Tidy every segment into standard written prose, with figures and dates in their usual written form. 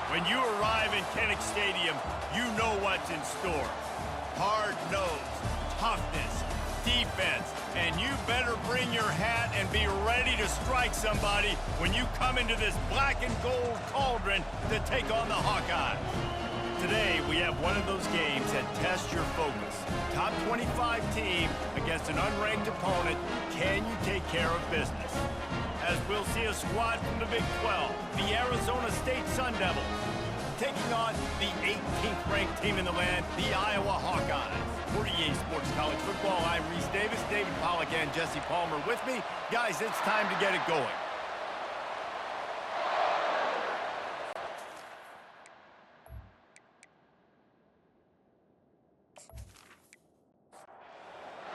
When you arrive in Kinnick Stadium, you know what's in store. Hard nose, toughness, defense, and you better bring your hat and be ready to strike somebody when you come into this black and gold cauldron to take on the Hawkeyes. Today, we have one of those games that tests your focus. Top 25 team against an unranked opponent. Can you take care of business? As we'll see a squad from the Big 12, the Arizona State Sun Devils, taking on the 18th ranked team in the land, the Iowa Hawkeyes. For EA Sports College Football, I'm Reese Davis, David Pollack, and Jesse Palmer with me. Guys, it's time to get it going.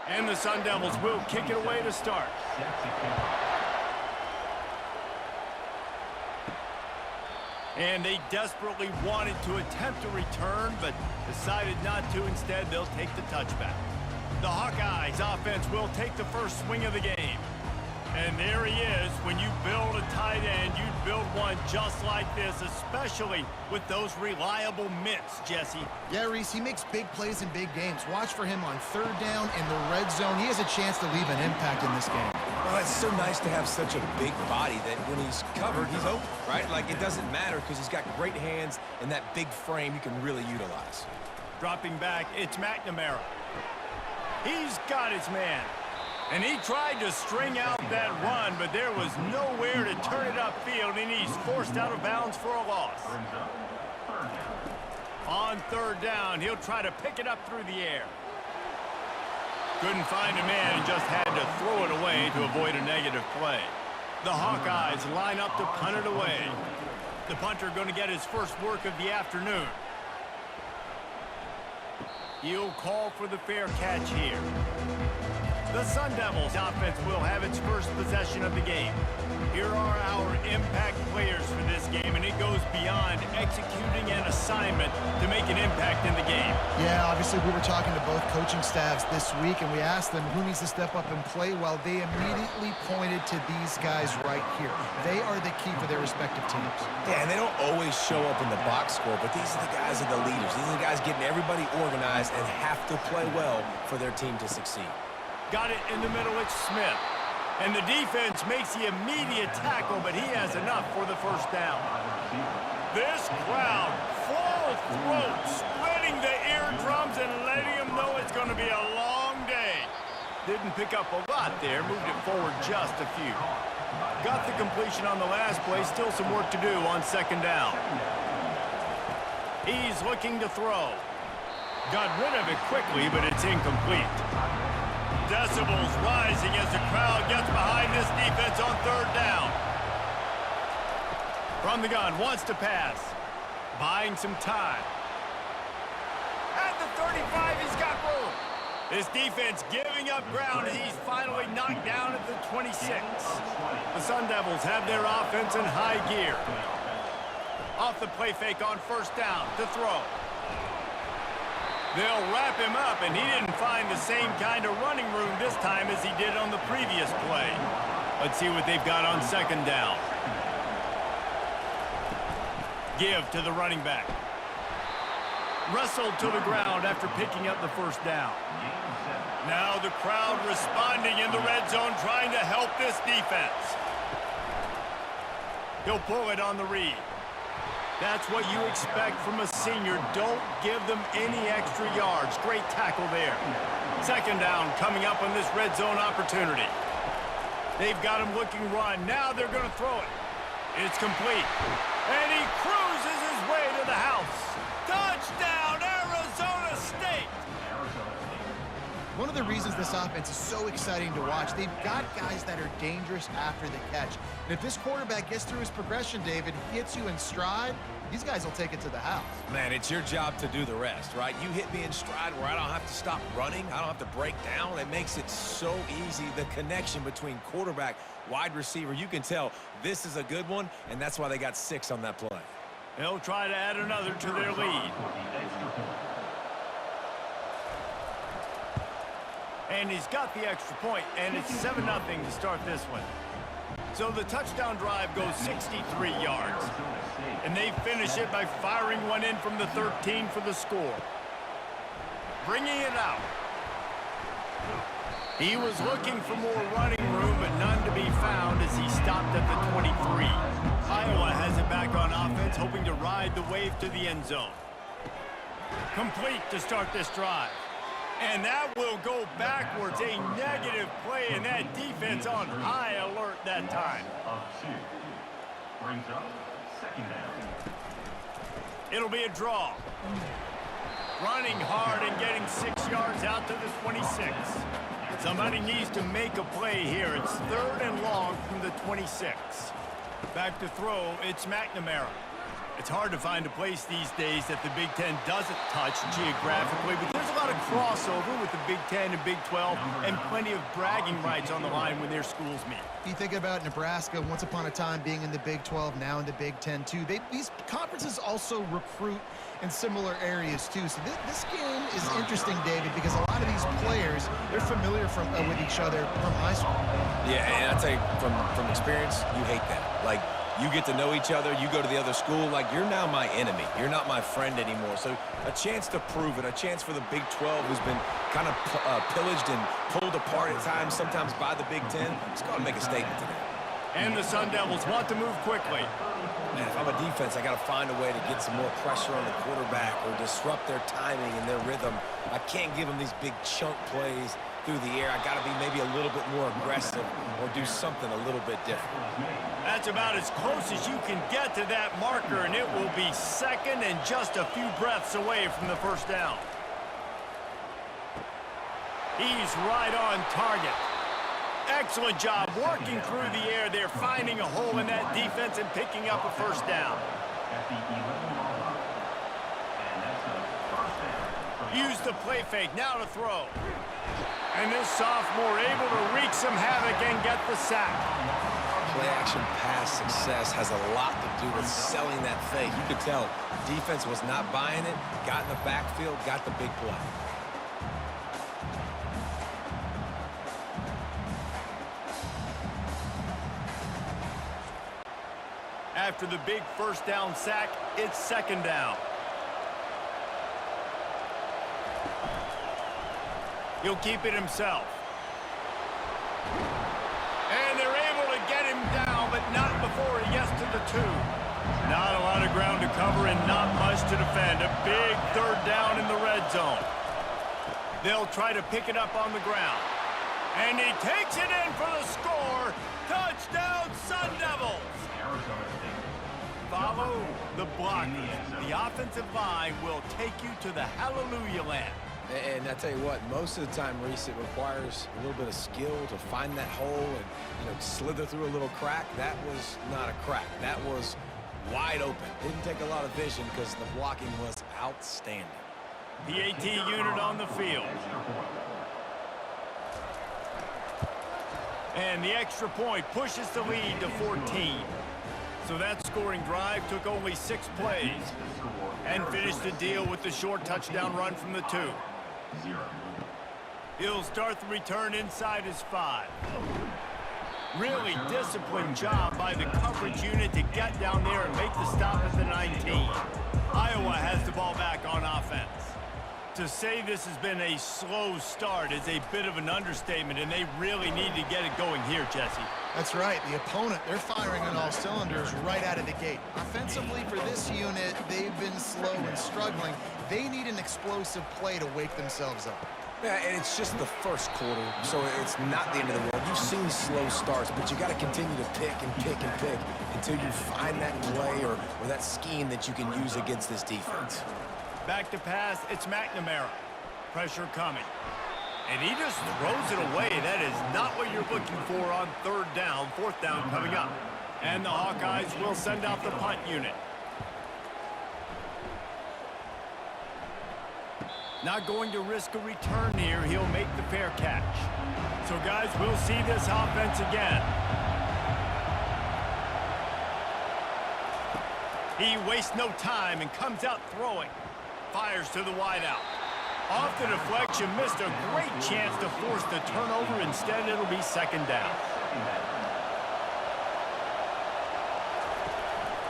And the Sun Devils will kick it away to start. And they desperately wanted to attempt a return, but decided not to. Instead, they'll take the touchback. The Hawkeyes offense will take the first swing of the game. And there he is. When you build a tight end, you build one just like this, especially with those reliable mitts, Jesse. Yeah, Reese, he makes big plays in big games. Watch for him on third down in the red zone. He has a chance to leave an impact in this game. Well, it's so nice to have such a big body that when he's covered, he's open, right? Like, it doesn't matter because he's got great hands and that big frame you can really utilize. Dropping back, it's McNamara. He's got his man. And he tried to string out that run, but there was nowhere to turn it upfield, and he's forced out of bounds for a loss. On third down, he'll try to pick it up through the air. Couldn't find a man and just had to throw it away to avoid a negative play. The Hawkeyes line up to punt it away. The punter going to get his first work of the afternoon. He'll call for the fair catch here. The Sun Devils offense will have its first possession of the game. Here are our impact players for this game, and it goes beyond executing an assignment to make an impact in the game. Yeah, obviously we were talking to both coaching staffs this week, and we asked them who needs to step up and play. Well, they immediately pointed to these guys right here. They are the key for their respective teams. Yeah, and they don't always show up in the box score, but these are the guys that are the leaders. These are the guys getting everybody organized and have to play well for their team to succeed. Got it in the middle, it's Smith. And the defense makes the immediate tackle, but he has enough for the first down. This crowd, full throat, spreading the eardrums and letting them know it's going to be a long day. Didn't pick up a lot there, moved it forward just a few. Got the completion on the last play, still some work to do on second down. He's looking to throw. Got rid of it quickly, but it's incomplete. Decibels rising as the crowd gets behind this defense on third down. From the gun, wants to pass. Buying some time. At the 35, he's got room. This defense giving up ground as he's finally knocked down at the 26. The Sun Devils have their offense in high gear. Off the play fake on first down to throw. They'll wrap him up, and he didn't find the same kind of running room this time as he did on the previous play. Let's see what they've got on second down. Give to the running back. Wrestled to the ground after picking up the first down. Now the crowd responding in the red zone, trying to help this defense. He'll pull it on the read. That's what you expect from a senior. Don't give them any extra yards. Great tackle there. Second down coming up on this red zone opportunity. They've got him looking run. Now they're going to throw it. It's complete. And he cruises his way to the house. Touchdown, Arizona State! One of the reasons this offense is so exciting to watch, they've got guys that are dangerous after the catch. And if this quarterback gets through his progression, David, hits you in stride, these guys will take it to the house. Man, it's your job to do the rest, right? You hit me in stride where I don't have to stop running. I don't have to break down. It makes it so easy. The connection between quarterback, wide receiver, you can tell this is a good one, and that's why they got 6 on that play. They'll try to add another to their lead. And he's got the extra point, and it's 7-0 to start this one. So the touchdown drive goes 63 yards. And they finish it by firing one in from the 13 for the score. Bringing it out. He was looking for more running room, but none to be found as he stopped at the 23. Iowa has it back on offense, hoping to ride the wave to the end zone. Complete to start this drive. And that will go backwards. A negative play, and that defense on high alert that time. Brings up second down. It'll be a draw. Running hard and getting 6 yards out to the 26. Somebody needs to make a play here. It's 3rd and long from the 26. Back to throw, it's McNamara. It's hard to find a place these days that the Big Ten doesn't touch geographically, but there's a lot of crossover with the Big Ten and Big 12 and plenty of bragging rights on the line when their schools meet. You think about Nebraska once upon a time being in the Big 12, now in the Big 10 too. These conferences also recruit in similar areas too. So this game is interesting, David, because a lot of these players, they're familiar with each other from high school. Yeah, and I'll tell you, from experience, you hate that. Like, you get to know each other, you go to the other school, like, you're now my enemy. You're not my friend anymore. So a chance to prove it, a chance for the Big 12, who's been kind of pillaged and pulled apart at times, sometimes by the Big 10. It's got to make a statement today. And the Sun Devils want to move quickly. Man, if I'm a defense, I got to find a way to get some more pressure on the quarterback or disrupt their timing and their rhythm. I can't give them these big chunk plays through the air. I got to be maybe a little bit more aggressive or do something a little bit different. That's about as close as you can get to that marker, and it will be second and just a few breaths away from the first down. He's right on target. Excellent job working through the air there, finding a hole in that defense and picking up a first down. Use the play fake, now to throw. And this sophomore able to wreak some havoc and get the sack. Play-action pass success has a lot to do with selling that fake. You could tell defense was not buying it, got in the backfield, got the big play. After the big first down sack, it's second down. He'll keep it himself. And they're able to get him down, but not before he gets to the 2. Not a lot of ground to cover and not much to defend. A big third down in the red zone. They'll try to pick it up on the ground. And he takes it in for the score. Touchdown, Sun Devils! Follow the blockers. The offensive line will take you to the hallelujah land. And I tell you what, most of the time, Reese, it requires a little bit of skill to find that hole and, slither through a little crack. That was not a crack. That was wide open. Didn't take a lot of vision because the blocking was outstanding. The AT unit on the field. And the extra point pushes the lead to 14. So that scoring drive took only 6 plays and finished the deal with the short touchdown run from the 2. He'll start the return inside his 5. Really disciplined job by the coverage unit to get down there and make the stop at the 19. Iowa has the ball back on offense. To say this has been a slow start is a bit of an understatement, and they really need to get it going here, Jesse. That's right. The opponent, they're firing on all cylinders right out of the gate. Offensively for this unit, they've been slow and struggling. They need an explosive play to wake themselves up. Yeah, and it's just the first quarter, so it's not the end of the world. You've seen slow starts, but you got to continue to pick and pick and pick until you find that play or that scheme that you can use against this defense. Back to pass, it's McNamara. Pressure coming. And he just throws it away. That is not what you're looking for on 3rd down, 4th down coming up. And the Hawkeyes will send out the punt unit. Not going to risk a return here. He'll make the fair catch. So, guys, we'll see this offense again. He wastes no time and comes out throwing. Fires to the wideout. Off the deflection, missed a great chance to force the turnover. Instead, it'll be second down.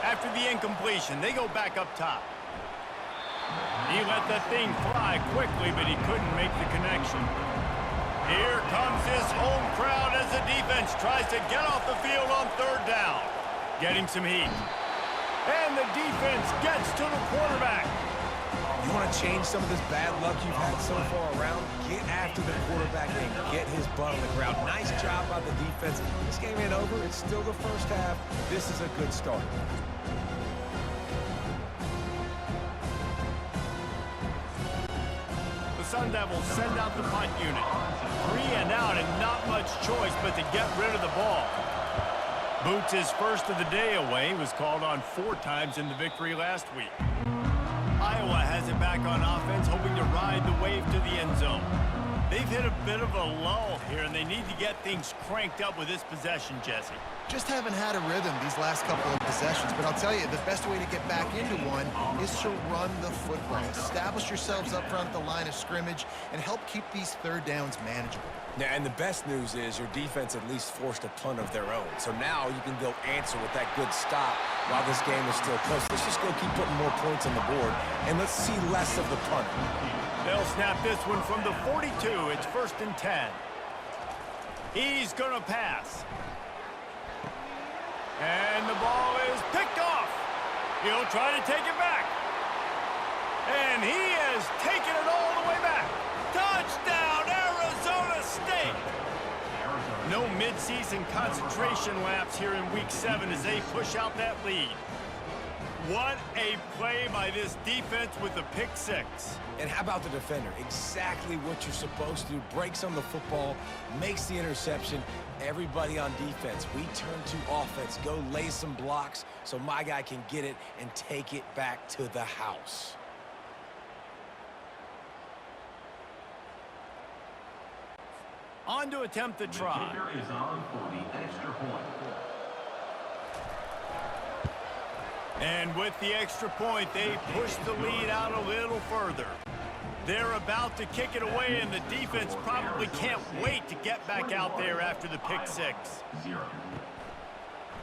After the incompletion, they go back up top. He let the thing fly quickly, but he couldn't make the connection. Here comes this home crowd as the defense tries to get off the field on third down. Getting some heat. And the defense gets to the quarterback. You want to change some of this bad luck you've had so far around? Get after the quarterback and get his butt on the ground. Nice job by the defense. This game ain't over. It's still the first half. This is a good start. The Sun Devils send out the punt unit. 3 and out and not much choice but to get rid of the ball. Boots' first of the day away was called on 4 times in the victory last week. Iowa has it back on offense, hoping to ride the wave to the end zone. They've hit a bit of a lull here, and they need to get things cranked up with this possession, Jesse. Just haven't had a rhythm these last couple of possessions, but I'll tell you, the best way to get back into one is to run the football. Establish yourselves up front at the line of scrimmage and help keep these third downs manageable. Yeah, and the best news is your defense at least forced a punt of their own. So now you can go answer with that good stop while this game is still close. Let's just go keep putting more points on the board, and let's see less of the punt. They'll snap this one from the 42. It's 1st and 10. He's going to pass. And the ball is picked off. He'll try to take it back. And he has taken it all the way back. Touchdown, Arizona State. No mid-season concentration laps here in Week 7 as they push out that lead. What a play by this defense with the pick 6. And how about the defender? Exactly what you're supposed to do. Breaks on the football, makes the interception. Everybody on defense, we turn to offense. Go lay some blocks so my guy can get it and take it back to the house. On to attempt the try. The kicker is on for the extra point. And with the extra point, they push the lead out a little further. They're about to kick it away, and the defense probably can't wait to get back out there after the pick 6. 0.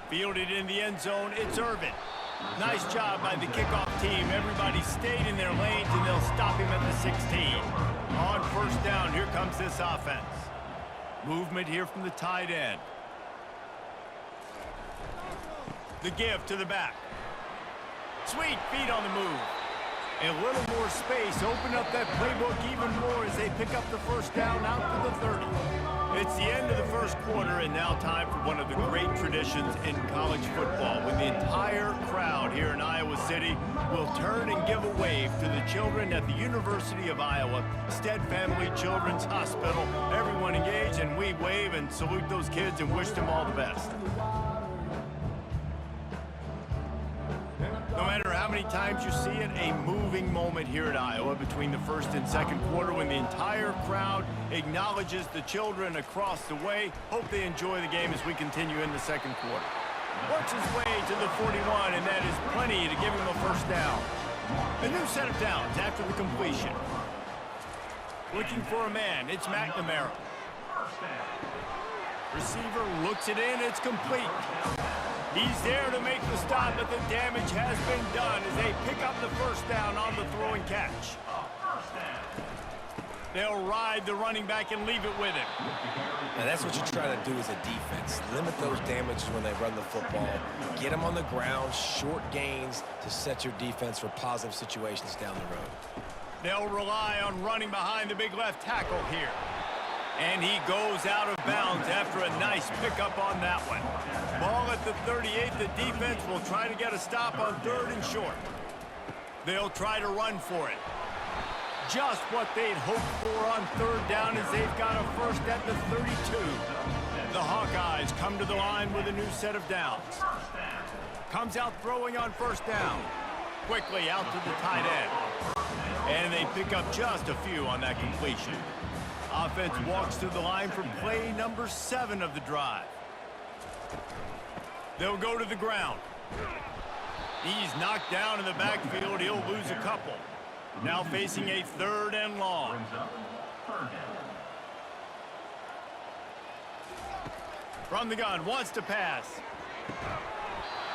Fielded in the end zone, it's Irvin. Nice job by the kickoff team. Everybody stayed in their lanes, and they'll stop him at the 16. On 1st down, here comes this offense. Movement here from the tight end. The give to the back. Sweet feet on the move. A little more space. Open up that playbook even more as they pick up the 1st down out to the 30. It's the end of the 1st quarter, and now time for one of the great traditions in college football, when the entire crowd here in Iowa City will turn and give a wave to the children at the University of Iowa, Stead Family Children's Hospital. Everyone engaged, and we wave and salute those kids and wish them all the best. No matter how many times you see it, a moving moment here at Iowa between the 1st and 2nd quarter when the entire crowd acknowledges the children across the way. Hope they enjoy the game as we continue in the 2nd quarter. Works his way to the 41, and that is plenty to give him a 1st down. A new set of downs after the completion. Looking for a man, it's McNamara. Receiver looks it in, it's complete. He's there to make the stop, but the damage has been done as they pick up the 1st down on the throw and catch. They'll ride the running back and leave it with him. Now that's what you try to do as a defense. Limit those damages when they run the football. Get them on the ground, short gains to set your defense for positive situations down the road. They'll rely on running behind the big left tackle here. And he goes out of bounds after a nice pickup on that one. Ball at the 38. The defense will try to get a stop on 3rd and short. They'll try to run for it. Just what they'd hoped for on 3rd down as they've got a 1st at the 32. The Hawkeyes come to the line with a new set of downs. Comes out throwing on 1st down. Quickly out to the tight end. And they pick up just a few on that completion. Offense walks to the line for play number 7 of the drive. They'll go to the ground. He's knocked down in the backfield. He'll lose a couple. Now facing a 3rd and long. From the gun, wants to pass.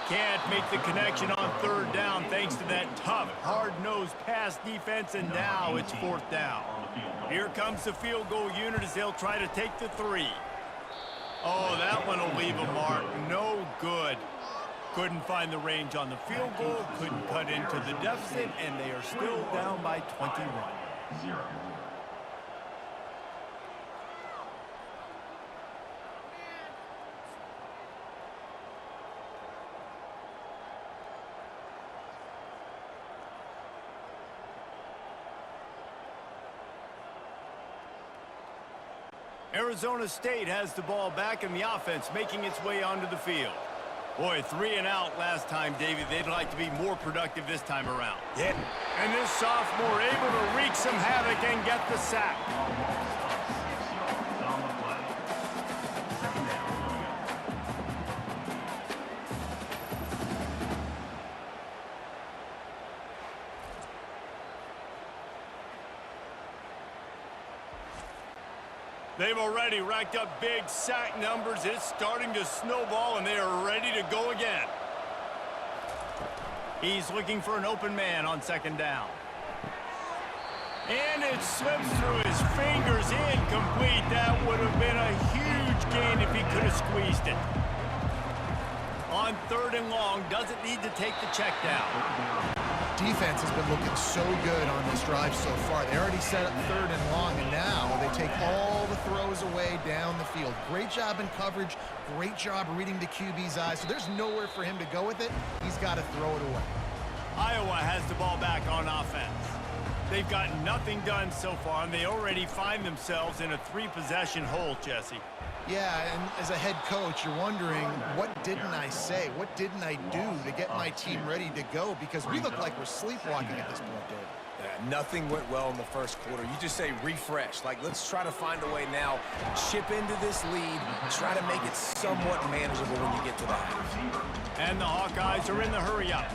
can't make the connection on third down thanks to that tough, hard-nosed pass defense, and now it's fourth down. Here comes the field goal unit as they'll try to take the 3. Oh, that one will leave a mark. No good. Couldn't find the range on the field goal, couldn't cut into the deficit, and they are still down by 21. Arizona State has the ball back in the offense, making its way onto the field. Boy, 3 and out last time, David. They'd like to be more productive this time around. Yeah. And this sophomore able to wreak some havoc and get the sack. They've already racked up big sack numbers. It's starting to snowball, and they are ready to go again. He's looking for an open man on second down. And it slips through his fingers, incomplete. That would have been a huge gain if he could have squeezed it. On third and long, doesn't need to take the check down. Defense has been looking so good on this drive so far. They already set up third and long, and now they take all the throws away down the field. Great job in coverage, great job reading the QB's eyes. So there's nowhere for him to go with it. He's got to throw it away. Iowa has the ball back on offense. They've gotten nothing done so far, and they already find themselves in a 3-possession hole, Jesse. Yeah, and as a head coach, you're wondering, what didn't I say? What didn't I do to get my team ready to go? Because we look like we're sleepwalking at this point, Dave. Yeah, nothing went well in the first quarter. You just say refresh. Like, let's try to find a way now. Chip into this lead. Try to make it somewhat manageable when you get to the half. And the Hawkeyes are in the hurry-up.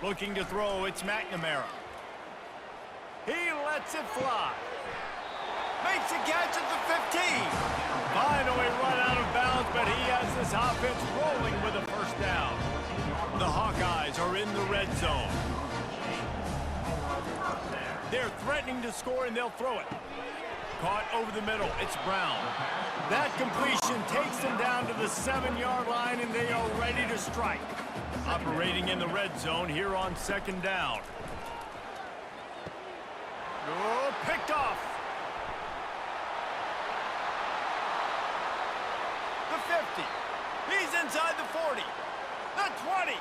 Looking to throw, it's McNamara. He lets it fly. Makes a catch at the 15. Finally run out of bounds, but he has this offense rolling with a first down. The Hawkeyes are in the red zone. They're threatening to score, and they'll throw it. Caught over the middle. It's Brown. That completion takes them down to the 7-yard line, and they are ready to strike. Operating in the red zone here on second down. Oh, picked off. The 50. He's inside the 40. The 20.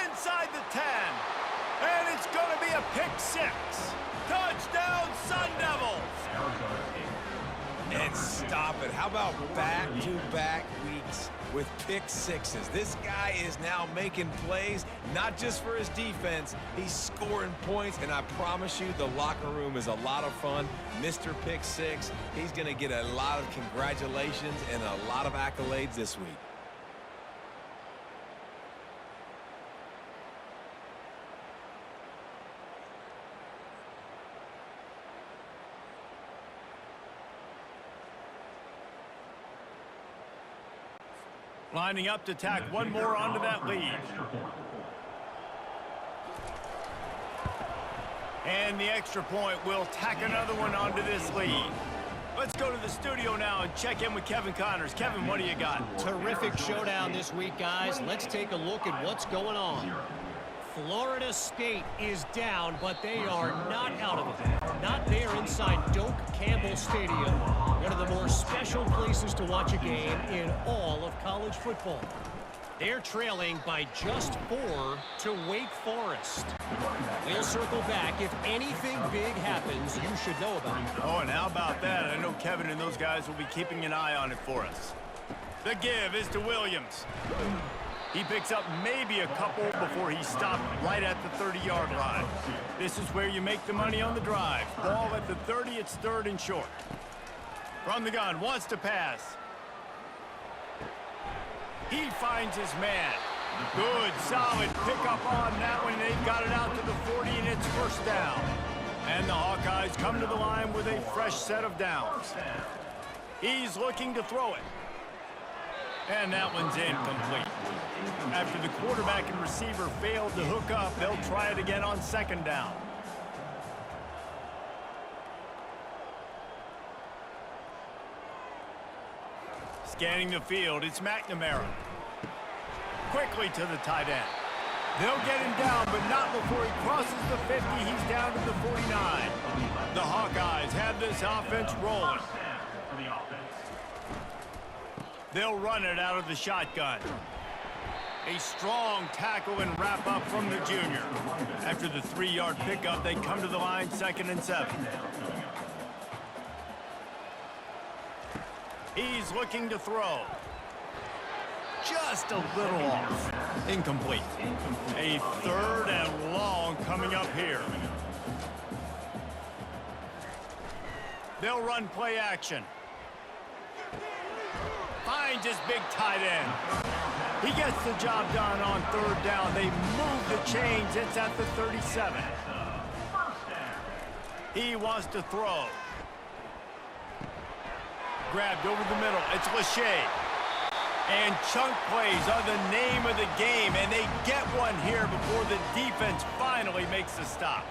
Inside the 10. And it's going to be a pick 6. Touchdown, Sun Devils. And stop it. How about back-to-back weeks with pick 6s? This guy is now making plays, not just for his defense. He's scoring points, and I promise you the locker room is a lot of fun. Mr. Pick 6, he's going to get a lot of congratulations and a lot of accolades this week. Lining up to tack one more onto that lead. And the extra point will tack another one onto this lead. Let's go to the studio now and check in with Kevin Connors. Kevin, what do you got? Terrific showdown this week, guys. Let's take a look at what's going on. Florida State is down, but they are not out of it. Not there inside Doak Campbell Stadium, one of the more special places to watch a game in all of college football. They're trailing by just 4 to Wake Forest. We'll circle back. If anything big happens, you should know about it. Oh, and how about that? I know Kevin and those guys will be keeping an eye on it for us. The give is to Williams. He picks up maybe a couple before he stopped right at the 30-yard line. This is where you make the money on the drive. Ball at the 30, it's third and short. From the gun, wants to pass. He finds his man. Good, solid pickup on that one. They've got it out to the 40, and it's first down. And the Hawkeyes come to the line with a fresh set of downs. He's looking to throw it. And that one's incomplete. After the quarterback and receiver failed to hook up, they'll try it again on second down. Scanning the field, it's McNamara. Quickly to the tight end. They'll get him down, but not before he crosses the 50. He's down to the 49. The Hawkeyes have this offense rolling. They'll run it out of the shotgun. A strong tackle and wrap up from the junior. After the 3-yard pickup, they come to the line, 2nd and 7. He's looking to throw. Just a little off. Incomplete. A 3rd and long coming up here. They'll run play action. Finds his big tight end. He gets the job done on 3rd down. They move the chains. It's at the 37. He wants to throw. Grabbed over the middle. It's Lachey. And chunk plays are the name of the game, and they get one here before the defense finally makes the stop.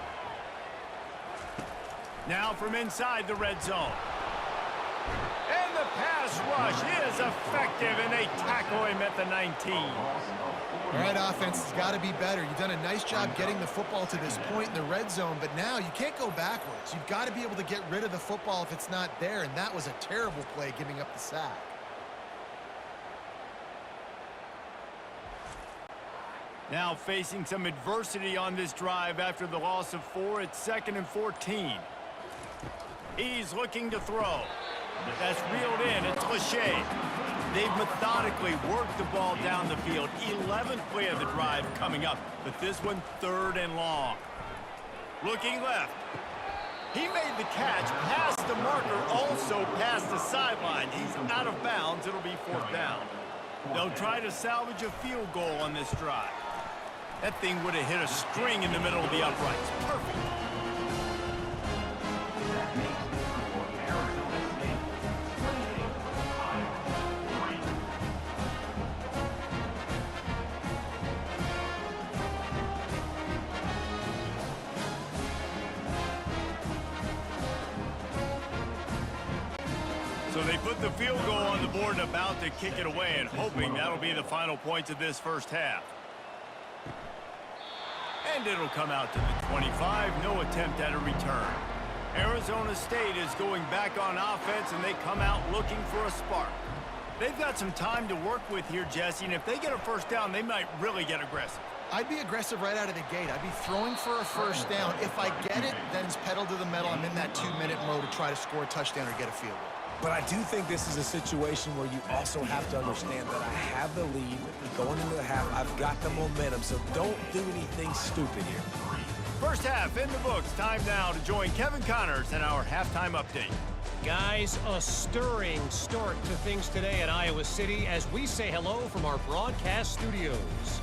Now from inside the red zone. And the pass rush is effective, and they tackle him at the 19. All right, offense has got to be better. You've done a nice job getting the football to this point in the red zone, but now you can't go backwards. You've got to be able to get rid of the football if it's not there, and that was a terrible play giving up the sack. Now facing some adversity on this drive after the loss of 4. It's 2nd and 14. He's looking to throw. That's reeled in. It's Lachey. They've methodically worked the ball down the field. 11th play of the drive coming up, but this one 3rd and long. Looking left. He made the catch past the marker, also past the sideline. He's out of bounds. It'll be 4th down. They'll try to salvage a field goal on this drive. That thing would have hit a string in the middle of the uprights. Perfect. So they put the field goal on the board and about to kick it away, and hoping that'll be the final points of this first half. And it'll come out to the 25. No attempt at a return. Arizona State is going back on offense, and they come out looking for a spark. They've got some time to work with here, Jesse, and if they get a first down, they might really get aggressive. I'd be aggressive right out of the gate. I'd be throwing for a first down. If I get it, then it's pedal to the metal. I'm in that 2-minute mode to try to score a touchdown or get a field goal. But I do think this is a situation where you also have to understand that I have the lead going into the half. I've got the momentum, so don't do anything stupid here. First half in the books. Time now to join Kevin Connors in our halftime update. Guys, a stirring start to things today at Iowa City as we say hello from our broadcast studios.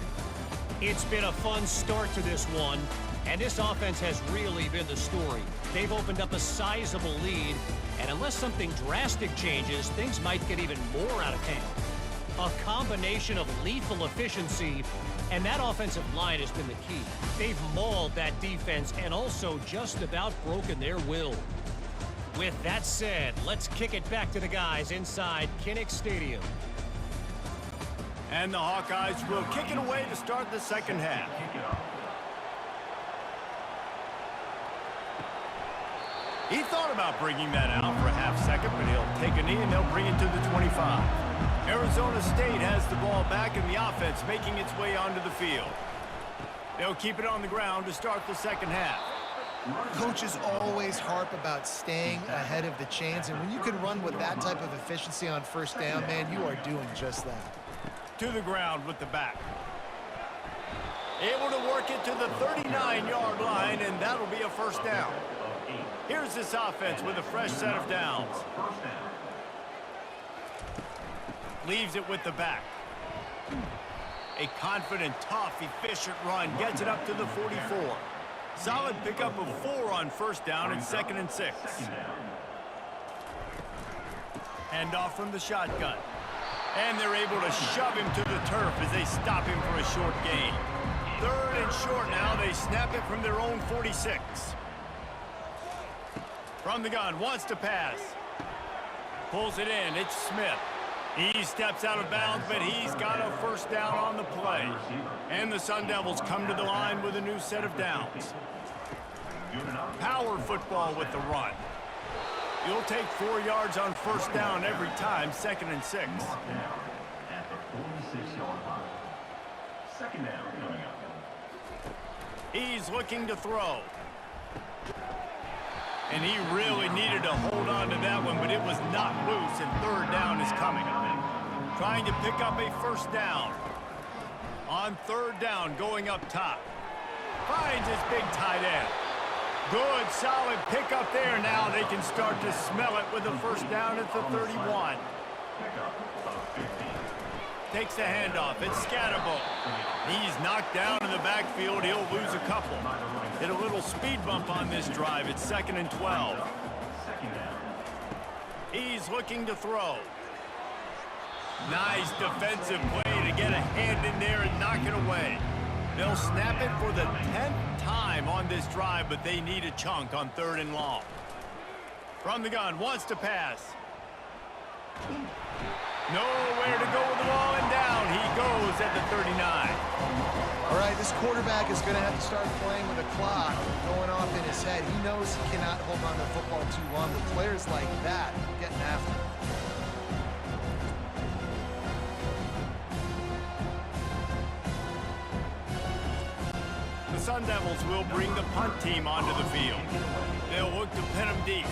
It's been a fun start to this one, and this offense has really been the story. They've opened up a sizable lead, and unless something drastic changes, things might get even more out of hand. A combination of lethal efficiency, and that offensive line has been the key. They've mauled that defense and also just about broken their will. With that said, let's kick it back to the guys inside Kinnick Stadium. And the Hawkeyes will kick it away to start the second half. He thought about bringing that out for a half-second, but he'll take a knee and they'll bring it to the 25. Arizona State has the ball back and the offense making its way onto the field. They'll keep it on the ground to start the second half. Coaches always harp about staying ahead of the chains, and when you can run with that type of efficiency on first down, man, you are doing just that. To the ground with the back. Able to work it to the 39-yard line, and that'll be a first down. Here's this offense with a fresh set of downs. Leaves it with the back. A confident, tough, efficient run. Gets it up to the 44. Solid pickup of 4 on first down and 2nd and 6. Handoff from the shotgun. And they're able to shove him to the turf as they stop him for a short gain. 3rd and short now. They snap it from their own 46. From the gun, wants to pass. Pulls it in. It's Smith. He steps out of bounds, but he's got a first down on the play. And the Sun Devils come to the line with a new set of downs. Power football with the run. You'll take 4 yards on first down every time, 2nd and 6. At the 46-yard line. 2nd down coming up. He's looking to throw. And he really needed to hold on to that one, but it was not loose, and 3rd down is coming. Trying to pick up a first down. On 3rd down, going up top. Finds his big tight end. Good, solid pickup there. Now they can start to smell it with a first down at the 31. Takes the handoff. It's Scatterbo. He's knocked down in the backfield. He'll lose a couple. Hit a little speed bump on this drive. It's 2nd and 12. He's looking to throw. Nice defensive play to get a hand in there and knock it away. They'll snap it for the 10th time on this drive, but they need a chunk on 3rd and long. From the gun, wants to pass. Nowhere to go with the ball, and down he goes at the 39. All right, this quarterback is going to have to start playing with a clock going off in his head. He knows he cannot hold on to the football too long, but players like that getting after him. The Sun Devils will bring the punt team onto the field. They'll look to pin them deep.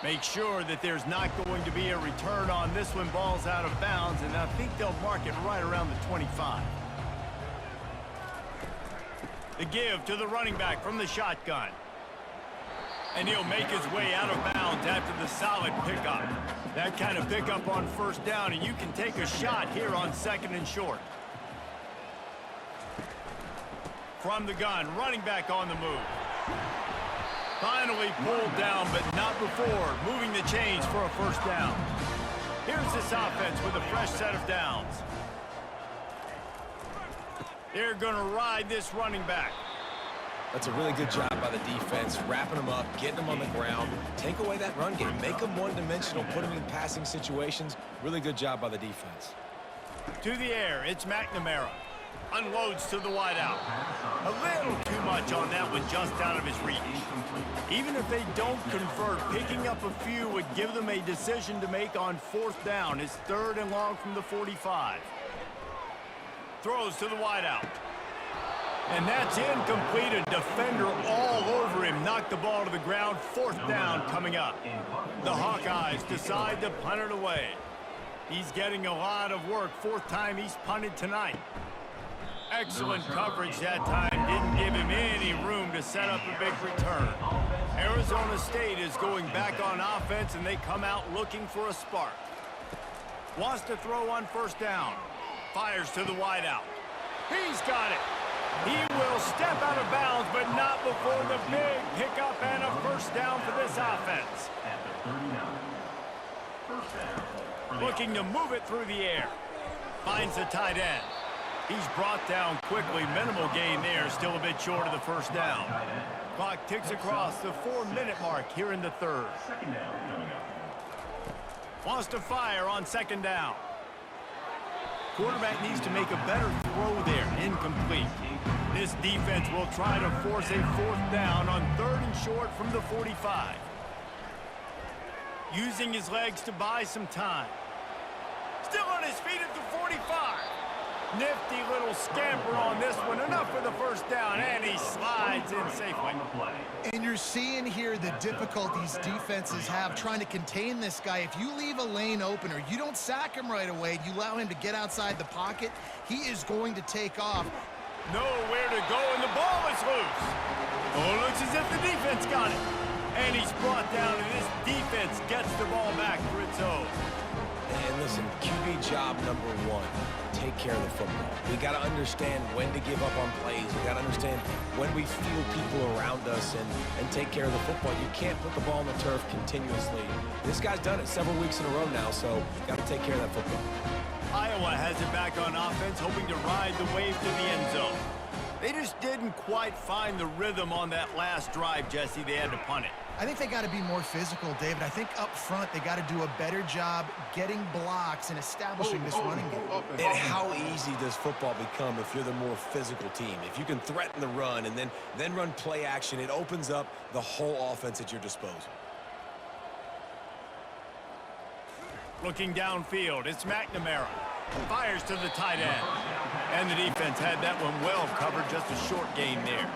Make sure that there's not going to be a return on this one. Ball's out of bounds, and I think they'll mark it right around the 25. The give to the running back from the shotgun. And he'll make his way out of bounds after the solid pickup. That kind of pickup on first down, and you can take a shot here on 2nd and short. From the gun, running back on the move. Finally pulled down, but not before moving the chains for a first down. Here's this offense with a fresh set of downs. They're going to ride this running back. That's a really good job by the defense, wrapping them up, getting them on the ground. Take away that run game. Make them one-dimensional, put them in passing situations. Really good job by the defense. To the air, it's McNamara. Unloads to the wideout. A little too much on that one, just out of his reach. Even if they don't convert, picking up a few would give them a decision to make on 4th down. It's 3rd and long from the 45. Throws to the wideout. And that's incomplete. A defender all over him. Knocked the ball to the ground. 4th down coming up. The Hawkeyes decide to punt it away. He's getting a lot of work. 4th time he's punted tonight. Excellent coverage that time. Didn't give him any room to set up a big return. Arizona State is going back on offense, and they come out looking for a spark. Wants to throw on 1st down. Fires to the wideout. He's got it. He will step out of bounds, but not before the big pickup and a first down for this offense. Looking to move it through the air. Finds the tight end. He's brought down quickly. Minimal gain there. Still a bit short of the first down. Clock ticks across the 4-minute mark here in the 3rd. Wants to fire on 2nd down. Quarterback needs to make a better throw there. Incomplete. This defense will try to force a 4th down on 3rd and short from the 45. Using his legs to buy some time. Still on his feet at the 45. Nifty little scamper on this one. Enough for the first down, and he slides in safely. And you're seeing here the difficulties defenses have trying to contain this guy. If you leave a lane open or you don't sack him right away, you allow him to get outside the pocket, he is going to take off. Nowhere to go, and the ball is loose. Oh, looks as if the defense got it. And he's brought down, and this defense gets the ball back for its own. And listen, QB job number 1. take care of the football. We got to understand when to give up on plays. We got to understand when we feel people around us and take care of the football. You can't put the ball on the turf continuously. This guy's done it several weeks in a row now, so got to take care of that football. Iowa has it back on offense, hoping to ride the wave to the end zone. They just didn't quite find the rhythm on that last drive, Jesse. They had to punt it. I think they got to be more physical, David. I think up front they got to do a better job getting blocks and establishing this running game. And how easy does football become if you're the more physical team? If you can threaten the run and then run play action, it opens up the whole offense at your disposal. Looking downfield, it's McNamara. Fires to the tight end. And the defense had that one well covered, just a short gain there.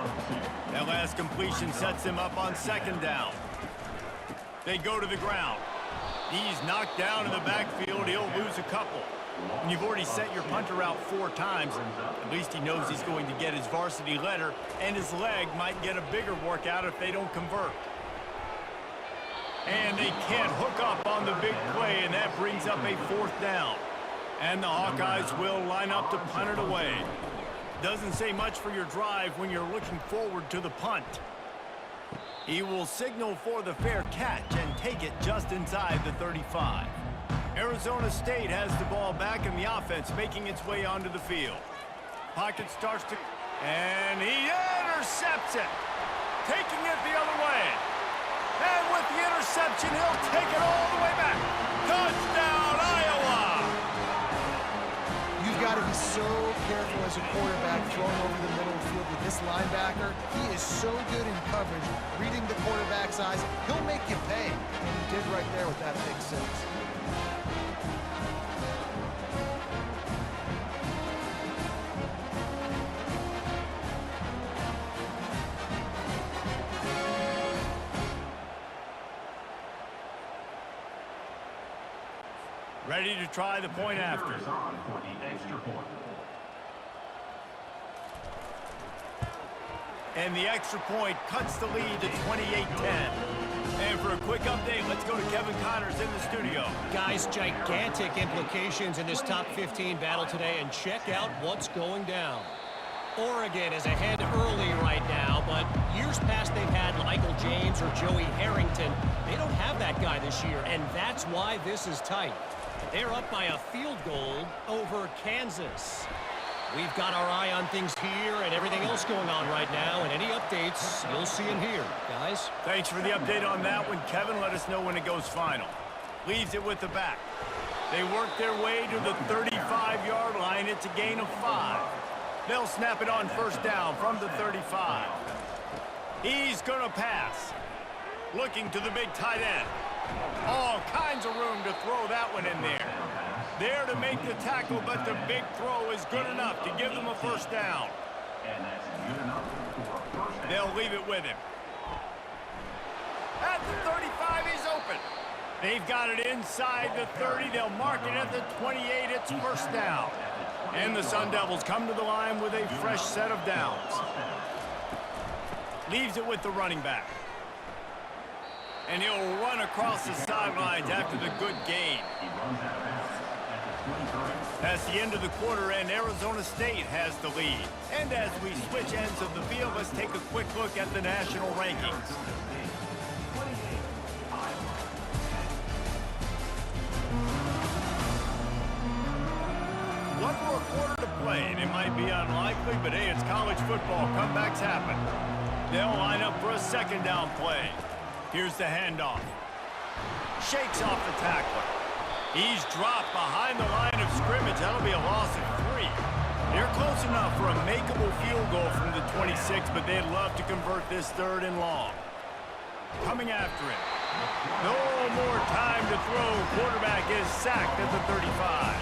That last completion sets them up on second down. They go to the ground. He's knocked down in the backfield. He'll lose a couple. When you've already sent your punter out 4 times, at least he knows he's going to get his varsity letter, and his leg might get a bigger workout if they don't convert. And they can't hook up on the big play, and that brings up a 4th down. And the Hawkeyes will line up to punt it away. Doesn't say much for your drive when you're looking forward to the punt. He will signal for the fair catch and take it just inside the 35. Arizona State has the ball back in the offense, making its way onto the field. Pocket starts to... and he intercepts it, taking it the other way. And with the interception, he'll take it all the way back. Touchdown, Iowa! You've got to be so careful as a quarterback throwing over the middle of the field with this linebacker. He is so good in coverage, reading the quarterback's eyes. He'll make you pay, and he did right there with that pick 6. Ready to try the point after. And the extra point cuts the lead to 28-10. And for a quick update, let's go to Kevin Connors in the studio. Guys, gigantic implications in this top 15 battle today, and check out what's going down. Oregon is ahead early right now, but years past they've had Michael James or Joey Harrington. They don't have that guy this year, and that's why this is tight. They're up by a field goal over Kansas. We've got our eye on things here and everything else going on right now, and any updates you'll see in here, guys. Thanks for the update on that one, Kevin. Let us know when it goes final. Leaves it with the back. They work their way to the 35-yard line. It's a gain of 5. They'll snap it on first down from the 35. He's going to pass. Looking to the big tight end. All kinds of room to throw that one in there. There to make the tackle, but the big throw is good enough to give them a first down. They'll leave it with him. At the 35, he's open. They've got it inside the 30. They'll mark it at the 28. It's first down. And the Sun Devils come to the line with a fresh set of downs. Leaves it with the running back. And he'll run across the sidelines after the good gain. That's the end of the quarter, and Arizona State has the lead. And as we switch ends of the field, let's take a quick look at the national rankings. One more quarter to play, and it might be unlikely, but hey, it's college football. Comebacks happen. They'll line up for a second down play. Here's the handoff. Shakes off the tackler. He's dropped behind the line of scrimmage. That'll be a loss of 3. They're close enough for a makeable field goal from the 26, but they'd love to convert this 3rd and long. Coming after him. No more time to throw. Quarterback is sacked at the 35.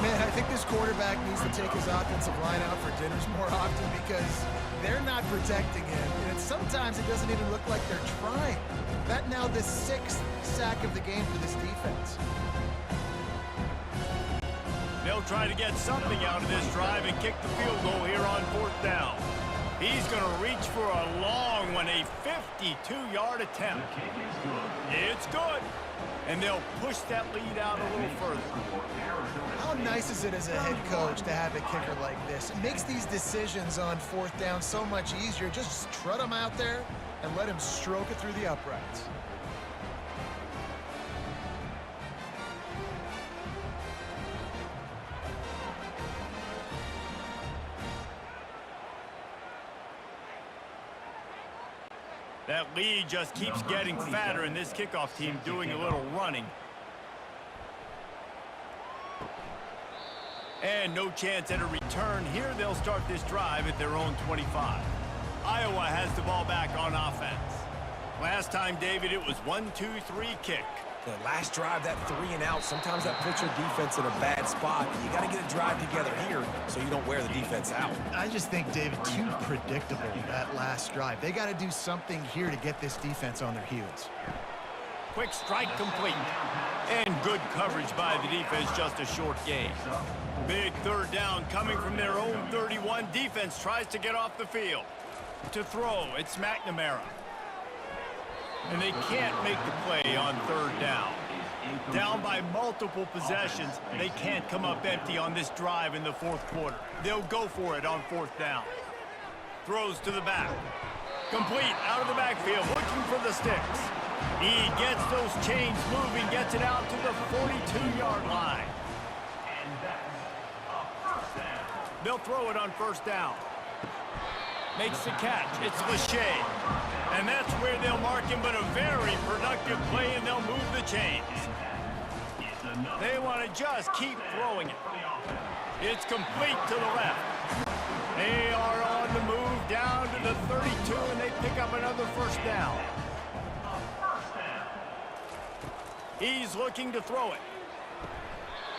Man, I think this quarterback needs to take his offensive line out for dinners more often because they're not protecting him. And sometimes it doesn't even look like they're trying. That now the 6th sack of the game for this defense. They'll try to get something out of this drive and kick the field goal here on 4th down. He's going to reach for a long one, a 52-yard attempt. It's good. and they'll push that lead out a little further. How nice is it as a head coach to have a kicker like this? It makes these decisions on fourth down so much easier. Just trot him out there and let him stroke it through the uprights. That lead just keeps getting fatter, and this kickoff team doing a little running. And no chance at a return. Here they'll start this drive at their own 25. Iowa has the ball back on offense. Last time, David, it was 1-2-3 kick. The last drive, that 3 and out, sometimes that puts your defense in a bad spot. You got to get a drive together here so you don't wear the defense out. I just think, David, too predictable, that last drive. They got to do something here to get this defense on their heels. Quick strike complete. And good coverage by the defense, just a short gain. Big third down coming from their own 31. Defense tries to get off the field. To throw, it's McNamara. And they can't make the play on third down. Down by multiple possessions, they can't come up empty on this drive in the fourth quarter. They'll go for it on fourth down. Throws to the back. Complete out of the backfield, looking for the sticks. He gets those chains moving, gets it out to the 42-yard line. And that's a first down. They'll throw it on first down. Makes the catch. It's Lachey. And that's where they'll mark him, but a very productive play, and they'll move the chains. They want to just keep throwing it. It's complete to the left. They are on the move down to the 32, and they pick up another first down. He's looking to throw it.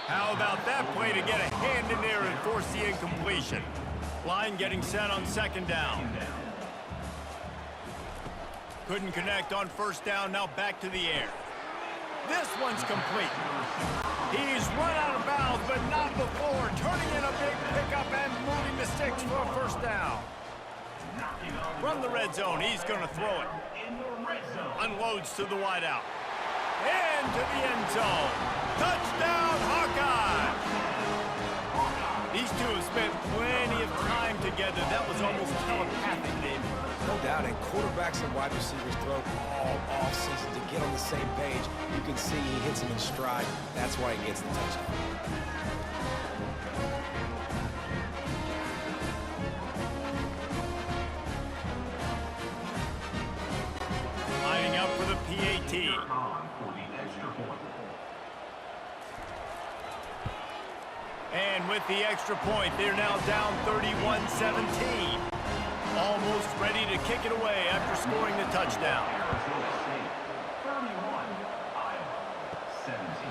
How about that play to get a hand in there and force the incompletion? Line getting set on second down. Couldn't connect on first down, now back to the air. This one's complete. He's run out of bounds, but not before. Turning in a big pickup and moving the sticks for a first down. From the red zone, he's going to throw it. Unloads to the wideout. Into the end zone. Touchdown, Hawkeye! These two have spent plenty of time together. That was almost telepathic, David. No doubt, and quarterbacks and wide receivers throw all offseason to get on the same page. You can see he hits him in stride. That's why he gets the touchdown. Lining up for the PAT. And with the extra point, they're now down 31-17. Almost ready to kick it away after scoring the touchdown.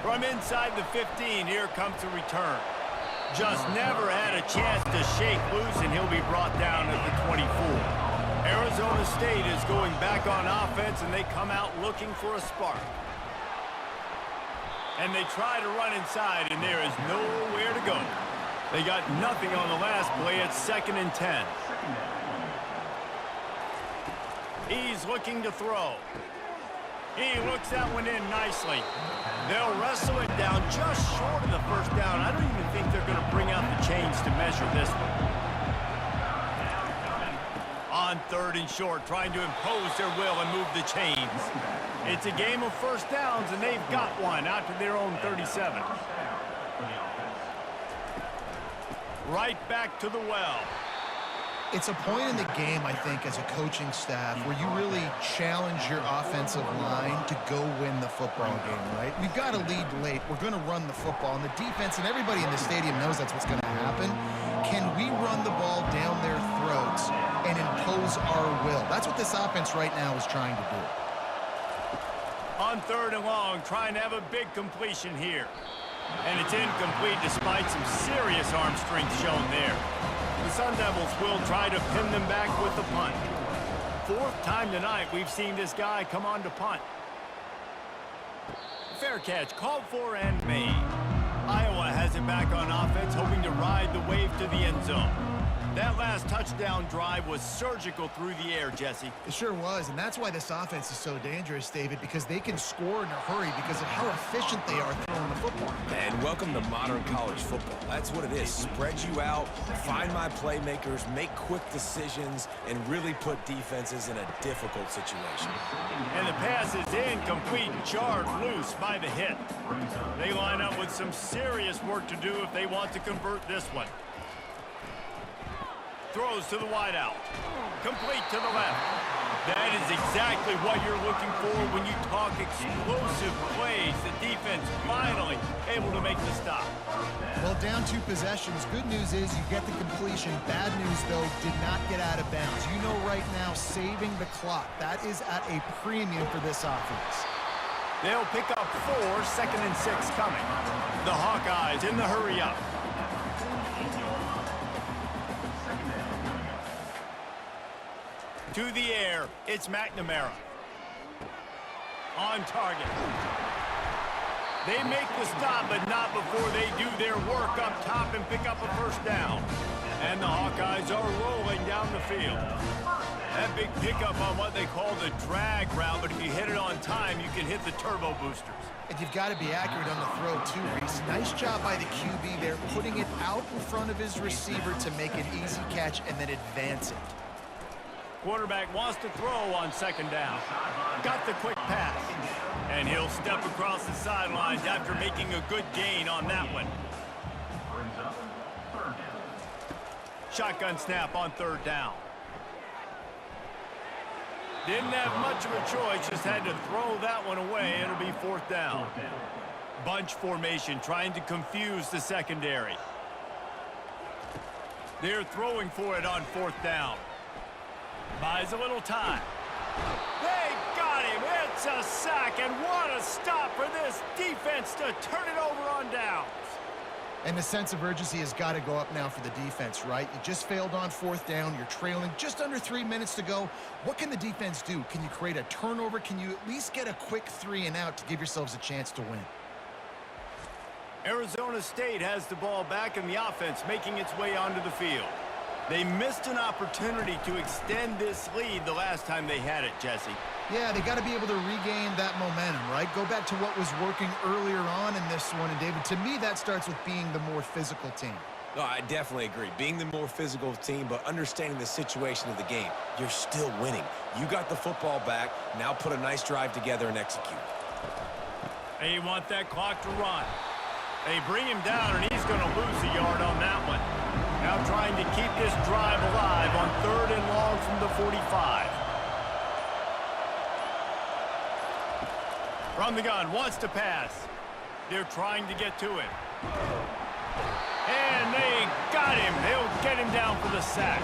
From inside the 15, here comes the return. Just never had a chance to shake loose, and he'll be brought down at the 24. Arizona State is going back on offense, and they come out looking for a spark. And they try to run inside, and there is nowhere to go. They got nothing on the last play. It's 2nd and 10. He's looking to throw. He looks that one in nicely. They'll wrestle it down just short of the first down. I don't even think they're going to bring out the chains to measure this one. On 3rd and short, trying to impose their will and move the chains. It's a game of first downs, and they've got one out to their own 37. Right back to the well. It's a point in the game, I think, as a coaching staff where you really challenge your offensive line to go win the football game, right? We've got to lead late. We're going to run the football, and the defense and everybody in the stadium knows that's what's going to happen. Can we run the ball down their throats and impose our will? That's what this offense right now is trying to do. On 3rd and long, trying to have a big completion here. And it's incomplete despite some serious arm strength shown there. The Sun Devils will try to pin them back with the punt. 4th time tonight we've seen this guy come on to punt. Fair catch, called for and made. Iowa has it back on offense, hoping to ride the wave to the end zone. That last touchdown drive was surgical through the air, Jesse. It sure was, and that's why this offense is so dangerous, David, because they can score in a hurry because of how efficient they are throwing the football. And welcome to modern college football. That's what it is. Spread you out, find my playmakers, make quick decisions, and really put defenses in a difficult situation. And the pass is incomplete, jarred loose by the hit. They line up with some serious work to do if they want to convert this one. Throws to the wideout. Complete to the left. That is exactly what you're looking for when you talk explosive plays. The defense finally able to make the stop. Well, down 2 possessions. Good news is you get the completion. Bad news, though, did not get out of bounds. You know right now, saving the clock. That is at a premium for this offense. They'll pick up 4, 2nd and 6 coming. The Hawkeyes in the hurry up. To the air, it's McNamara. On target. They make the stop, but not before they do their work up top and pick up a first down. And the Hawkeyes are rolling down the field. That big pickup on what they call the drag route, but if you hit it on time, you can hit the turbo boosters. And you've got to be accurate on the throw, too, Reese. Nice job by the QB there, putting it out in front of his receiver to make an easy catch and then advance it. Quarterback wants to throw on 2nd down. Got the quick pass. And he'll step across the sidelines after making a good gain on that one. Shotgun snap on 3rd down. Didn't have much of a choice, just had to throw that one away. It'll be 4th down. Bunch formation, trying to confuse the secondary. They're throwing for it on 4th down. Buys a little time. They got him. It's a sack, and what a stop for this defense to turn it over on downs. And the sense of urgency has got to go up now for the defense, right? You just failed on 4th down. You're trailing just under 3 minutes to go. What can the defense do? Can you create a turnover? Can you at least get a quick 3 and out to give yourselves a chance to win? Arizona State has the ball back in the offense, making its way onto the field. They missed an opportunity to extend this lead the last time they had it, Jesse. Yeah, they got to be able to regain that momentum, right? Go back to what was working earlier on in this one. And, David, to me, that starts with being the more physical team. No, I definitely agree. Being the more physical team, but understanding the situation of the game. You're still winning. You got the football back. Now put a nice drive together and execute. They want that clock to run. They bring him down, and he's going to lose a yard on that one. Now trying to keep this drive alive on 3rd and long from the 45. From the gun, wants to pass. They're trying to get to him. And they got him. They'll get him down for the sack.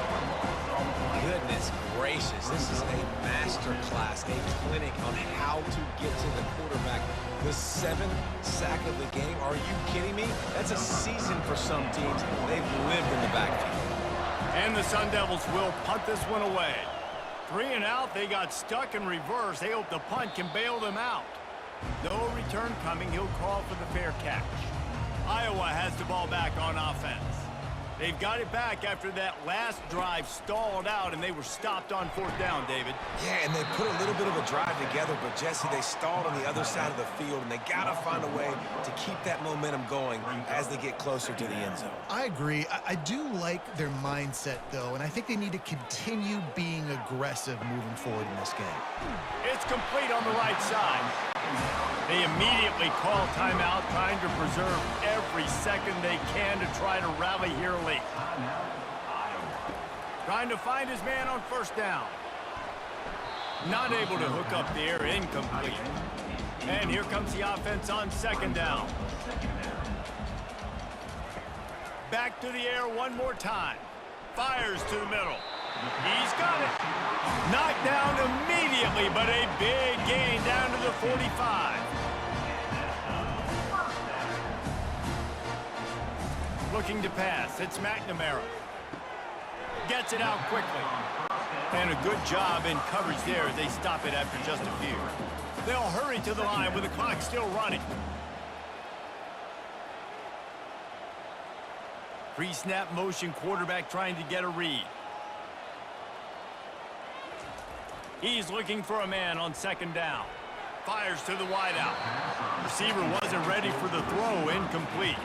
Goodness gracious, this is a master class, a clinic on how to get to the quarterback. The 7th sack of the game, are you kidding me? That's a season for some teams. They've lived in the backfield. And the Sun Devils will punt this one away. 3 and out, they got stuck in reverse. They hope the punt can bail them out. No return coming, he'll call for the fair catch. Iowa has the ball back on offense. They've got it back after that last drive stalled out, and they were stopped on 4th down, David. Yeah, and they put a little bit of a drive together, but, Jesse, they stalled on the other side of the field, and they got to find a way to keep that momentum going as they get closer to the end zone. I agree. I do like their mindset, though, and I think they need to continue being aggressive moving forward in this game. It's complete on the right side. They immediately call timeout, trying to preserve every second they can to try to rally here late. Trying to find his man on 1st down. Not able to hook up the air, incomplete. And here comes the offense on 2nd down. Back to the air one more time. Fires to the middle. He's got it. Knocked down immediately, but a big gain down to the 45. Looking to pass. It's McNamara. Gets it out quickly. And a good job in coverage there as they stop it after just a few. They'll hurry to the line with the clock still running. Pre-snap motion quarterback trying to get a read. He's looking for a man on second down. Fires to the wideout. Receiver wasn't ready for the throw, incomplete.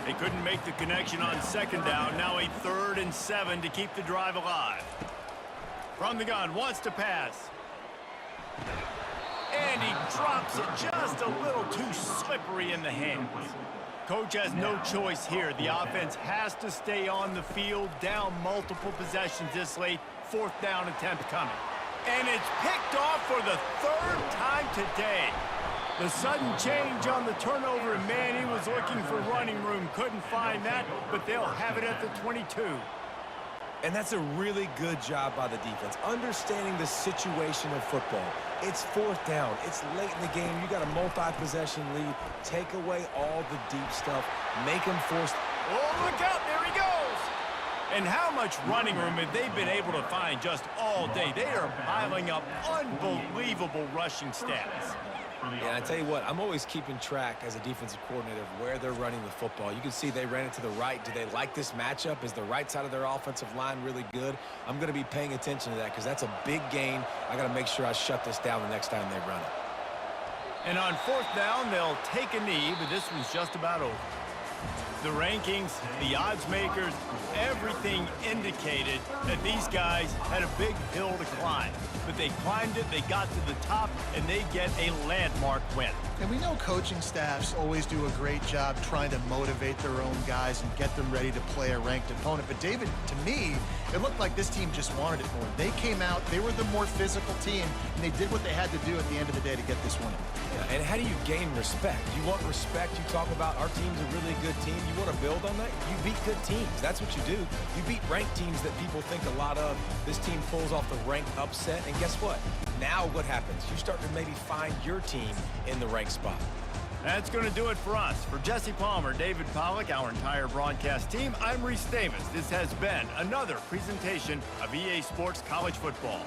They couldn't make the connection on second down. Now a 3rd and 7 to keep the drive alive. From the gun, wants to pass. And he drops it just a little too slippery in the hands. Coach has no choice here. The offense has to stay on the field, down multiple possessions this late. 4th down attempt coming. And it's picked off for the 3rd time today. The sudden change on the turnover, and man, he was looking for running room. Couldn't find that, but they'll have it at the 22. And that's a really good job by the defense, understanding the situation of football. It's 4th down. It's late in the game. You got a multi-possession lead. Take away all the deep stuff. Make them force. Oh, look out. There he goes. And how much running room have they been able to find just all day? They are piling up unbelievable rushing stats. And I tell you what, I'm always keeping track as a defensive coordinator of where they're running the football. You can see they ran it to the right. Do they like this matchup? Is the right side of their offensive line really good? I'm going to be paying attention to that because that's a big gain. I got to make sure I shut this down the next time they run it. And on 4th down, they'll take a knee, but this one's just about over. The rankings, the odds makers, everything indicated that these guys had a big hill to climb. But they climbed it, they got to the top, and they get a landmark win. And we know coaching staffs always do a great job trying to motivate their own guys and get them ready to play a ranked opponent. But David, to me, it looked like this team just wanted it more. They came out, they were the more physical team, and they did what they had to do at the end of the day to get this win. Yeah, and how do you gain respect? You want respect, you talk about our team's a really good team. You want to build on that? You beat good teams. That's what you do. You beat ranked teams that people think a lot of. This team pulls off the ranked upset, and guess what? Now what happens? You start to maybe find your team in the ranked spot. That's going to do it for us. For Jesse Palmer, David Pollack, our entire broadcast team, I'm Reese Davis. This has been another presentation of EA Sports College Football.